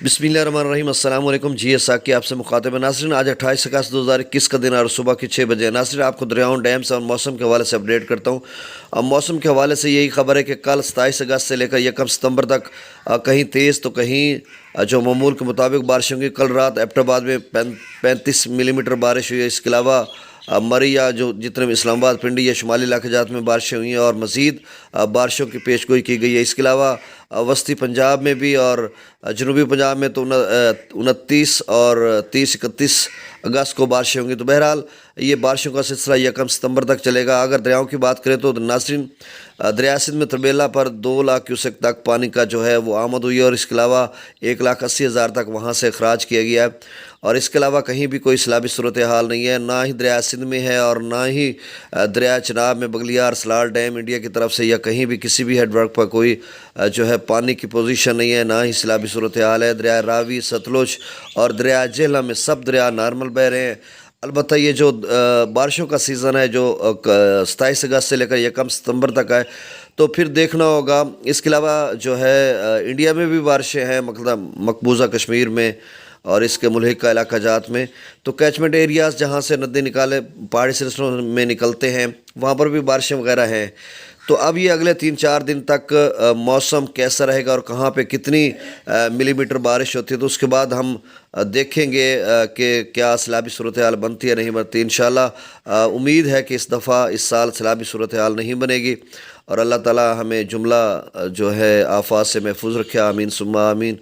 بسم اللہ الرحمن الرحیم۔ السلام علیکم۔ جی ساکی آپ سے مخاطب ہے ناظرین۔ آج 28 اگست 2021 کا دن اور صبح کے 6 بجے ناظرین آپ کو دریاؤں، ڈیمز اور موسم کے حوالے سے اپڈیٹ کرتا ہوں۔ موسم کے حوالے سے یہی خبر ہے کہ کل 27 اگست سے لے کر 1 ستمبر تک کہیں تیز تو کہیں جو معمول کے مطابق بارش ہوں گی۔ کل رات ایبٹ آباد میں 35 ملی میٹر بارش ہوئی ہے۔ اس کے علاوہ مری یا جو جتنے بھی اسلام آباد، پنڈی یا شمالی علاقے جات میں بارشیں ہوئی ہیں اور مزید بارشوں کی پیش گوئی کی گئی ہے۔ اس کے علاوہ وسطی پنجاب میں بھی اور جنوبی پنجاب میں تو 29 اور 30-31 اگست کو بارشیں ہوں گی۔ تو بہرحال یہ بارشوں کا سلسلہ 1 ستمبر تک چلے گا۔ اگر دریاؤں کی بات کریں تو ناظرین دریائے سندھ میں تربیلا پر 2 لاکھ کیوسک تک پانی کا جو ہے وہ آمد ہوئی ہے اور اس کے علاوہ 1,80,000 تک وہاں سے اخراج کیا گیا ہے۔ اور اس کے علاوہ کہیں بھی کوئی سیلابی صورتحال نہیں ہے، نہ ہی دریائے سندھ میں ہے اور نہ ہی دریائے چناب میں بغلیار سلال ڈیم انڈیا کی طرف سے یا کہیں بھی کسی بھی ہیڈ ورک پر کوئی جو ہے پانی کی پوزیشن نہیں ہے، نہ ہی سیلابی صورتحال ہے۔ دریائے راوی، ستلج اور دریائے جہلم میں سب دریا نارمل بہہ رہے ہیں۔ البتہ یہ جو بارشوں کا سیزن ہے جو 27 اگست سے لے کر 1 ستمبر تک ہے تو پھر دیکھنا ہوگا۔ اس کے علاوہ جو ہے انڈیا میں بھی بارشیں ہیں، مطلب مقبوضہ کشمیر میں اور اس کے ملحقہ علاقہ جات میں، تو کیچمنٹ ایریاز جہاں سے ندی نکالے پہاڑی سلسلوں میں نکلتے ہیں وہاں پر بھی بارشیں وغیرہ ہیں۔ تو اب یہ اگلے 3-4 دن تک موسم کیسا رہے گا اور کہاں پہ کتنی ملی میٹر بارش ہوتی ہے تو اس کے بعد ہم دیکھیں گے کہ کیا سیلابی صورتحال بنتی ہے نہیں بنتی۔ انشاءاللہ امید ہے کہ اس دفعہ اس سال سیلابی صورتحال نہیں بنے گی اور اللہ تعالی ہمیں جملہ جو ہے آفات سے محفوظ رکھے۔ آمین ثم آمین۔